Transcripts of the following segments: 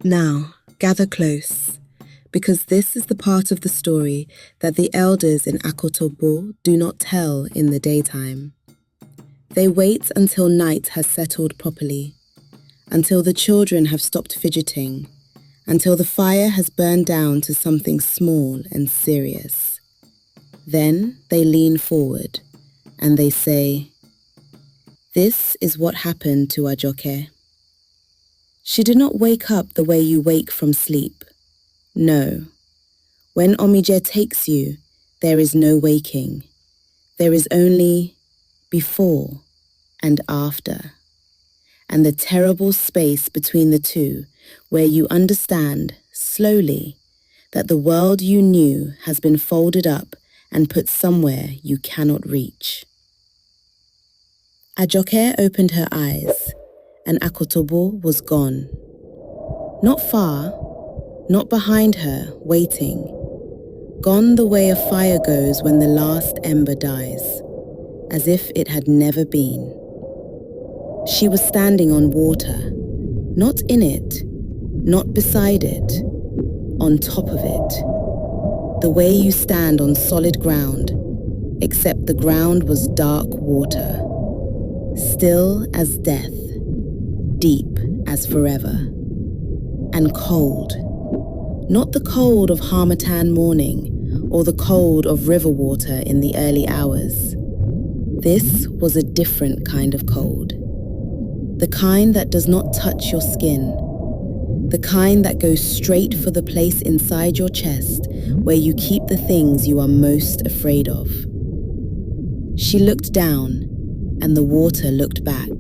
Now, gather close, because this is the part of the story that the elders in Akotogbo do not tell in the daytime. They wait until night has settled properly, until the children have stopped fidgeting, until the fire has burned down to something small and serious. Then they lean forward and they say, "This is what happened to Ajoke. She did not wake up the way you wake from sleep. No. When Omidje takes you, there is no waking. There is only before and after, and the terrible space between the two where you understand, slowly, that the world you knew has been folded up and put somewhere you cannot reach." Ajoke opened her eyes, and Akotogbo was gone. Not far, not behind her, waiting. Gone the way a fire goes when the last ember dies, as if it had never been. She was standing on water, not in it, not beside it, on top of it. The way you stand on solid ground, except the ground was dark water, still as death, deep as forever, and cold. Not the cold of harmattan morning or the cold of river water in the early hours. This was a different kind of cold. The kind that does not touch your skin. The kind that goes straight for the place inside your chest where you keep the things you are most afraid of. She looked down, and the water looked back.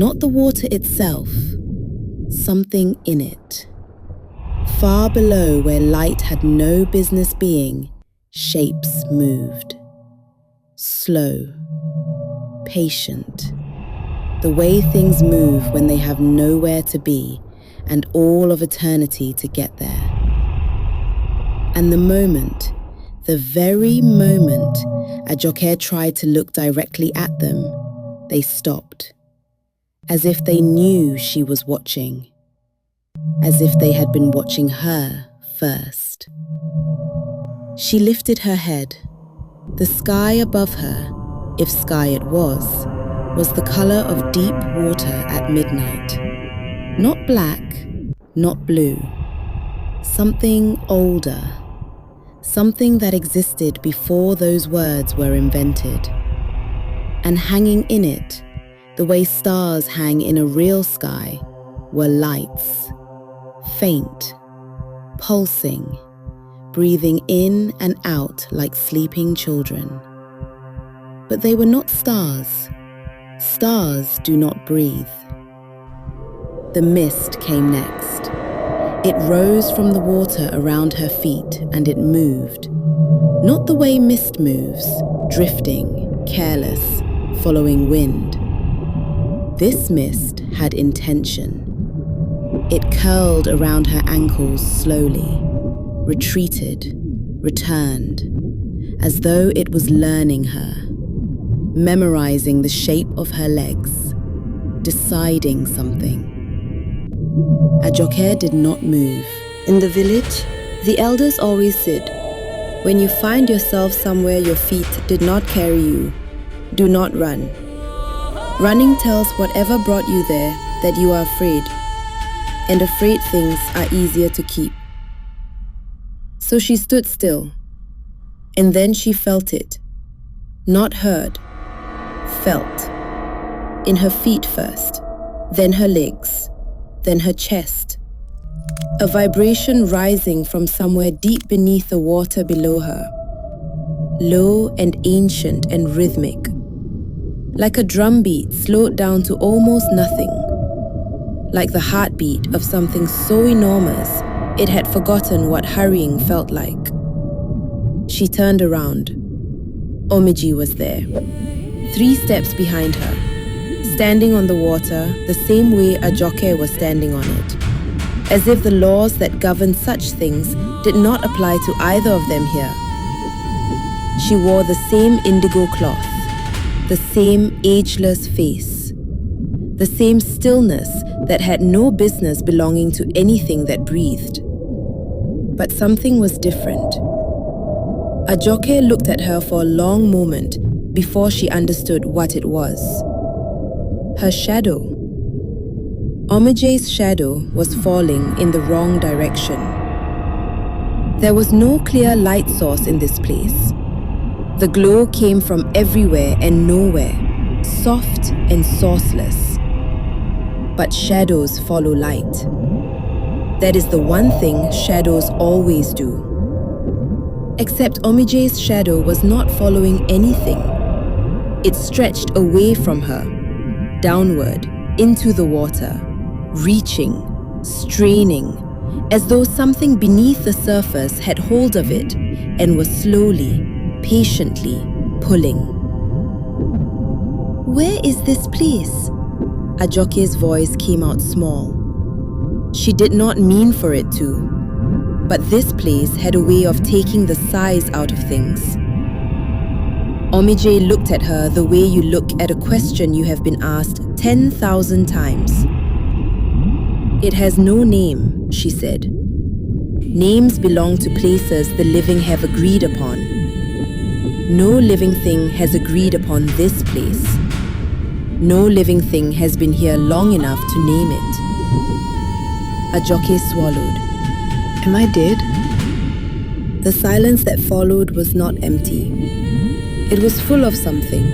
Not the water itself, something in it. Far below where light had no business being, shapes moved. Slow, patient. The way things move when they have nowhere to be and all of eternity to get there. And the moment, the very moment Ajoke tried to look directly at them, they stopped, as if they knew she was watching, as if they had been watching her first. She lifted her head. The sky above her, if sky it was the color of deep water at midnight. Not black, not blue. Something older. Something that existed before those words were invented. And hanging in it, the way stars hang in a real sky, were lights. Faint, pulsing, breathing in and out like sleeping children. But they were not stars. Stars do not breathe. The mist came next. It rose from the water around her feet and it moved. Not the way mist moves, drifting, careless, following wind. This mist had intention. It curled around her ankles slowly, retreated, returned, as though it was learning her, memorizing the shape of her legs, deciding something. Ajoke did not move. In the village, the elders always said, when you find yourself somewhere your feet did not carry you, do not run. Running tells whatever brought you there that you are afraid, and afraid things are easier to keep. So she stood still, and then she felt it. Not heard, felt. In her feet first, then her legs, then her chest. A vibration rising from somewhere deep beneath the water below her. Low and ancient and rhythmic. Like a drumbeat slowed down to almost nothing. Like the heartbeat of something so enormous, it had forgotten what hurrying felt like. She turned around. Omidje was there, 3 steps behind her, standing on the water the same way Ajoke was standing on it, as if the laws that govern such things did not apply to either of them here. She wore the same indigo cloth, the same ageless face, the same stillness that had no business belonging to anything that breathed. But something was different. Ajoke looked at her for a long moment before she understood what it was. Her shadow. Omidje's shadow was falling in the wrong direction. There was no clear light source in this place. The glow came from everywhere and nowhere, soft and sourceless. But shadows follow light. That is the one thing shadows always do. Except Omidje's shadow was not following anything. It stretched away from her, downward, into the water, reaching, straining, as though something beneath the surface had hold of it and was slowly, patiently pulling. "Where is this place?" Ajoke's voice came out small. She did not mean for it to, but this place had a way of taking the size out of things. Omidje looked at her the way you look at a question you have been asked 10,000 times. "It has no name," she said. "Names belong to places the living have agreed upon. No living thing has agreed upon this place. No living thing has been here long enough to name it." Ajoke swallowed. Am I dead? The silence that followed was not empty. It was full of something.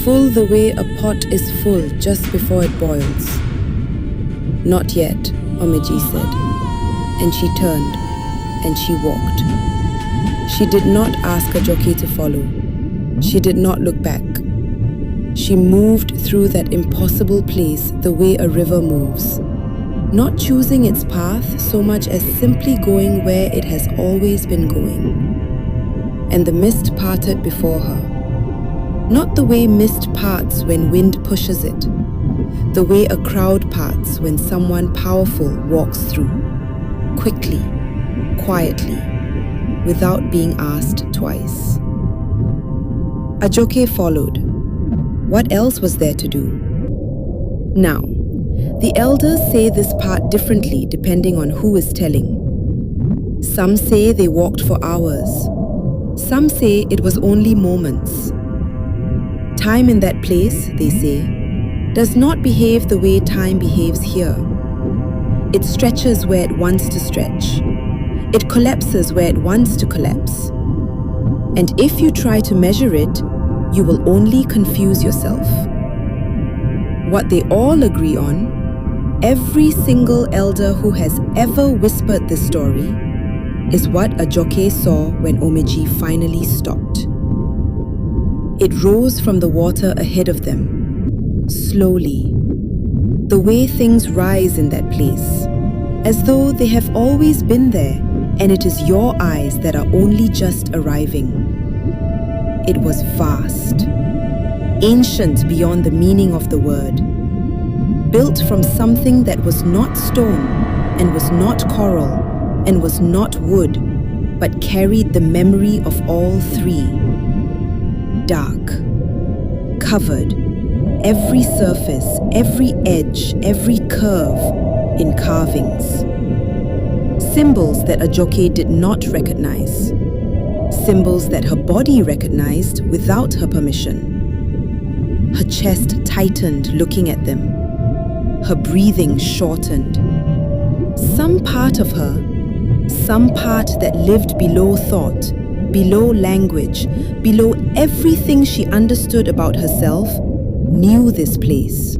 Full the way a pot is full just before it boils. "Not yet," Omidje said. And she turned, and she walked. She did not ask Ajoke to follow. She did not look back. She moved through that impossible place the way a river moves, not choosing its path so much as simply going where it has always been going. And the mist parted before her. Not the way mist parts when wind pushes it, the way a crowd parts when someone powerful walks through, quickly, quietly, without being asked twice. Ajoke followed. What else was there to do? Now, the elders say this part differently depending on who is telling. Some say they walked for hours. Some say it was only moments. Time in that place, they say, does not behave the way time behaves here. It stretches where it wants to stretch. It collapses where it wants to collapse. And if you try to measure it, you will only confuse yourself. What they all agree on, every single elder who has ever whispered this story, is what Ajoke saw when Omidje finally stopped. It rose from the water ahead of them, slowly, the way things rise in that place, as though they have always been there and it is your eyes that are only just arriving. It was vast, ancient beyond the meaning of the word, built from something that was not stone and was not coral and was not wood, but carried the memory of all three. Dark, covered, every surface, every edge, every curve in carvings. Symbols that Ajoke did not recognize. Symbols that her body recognized without her permission. Her chest tightened looking at them. Her breathing shortened. Some part of her, some part that lived below thought, below language, below everything she understood about herself, knew this place.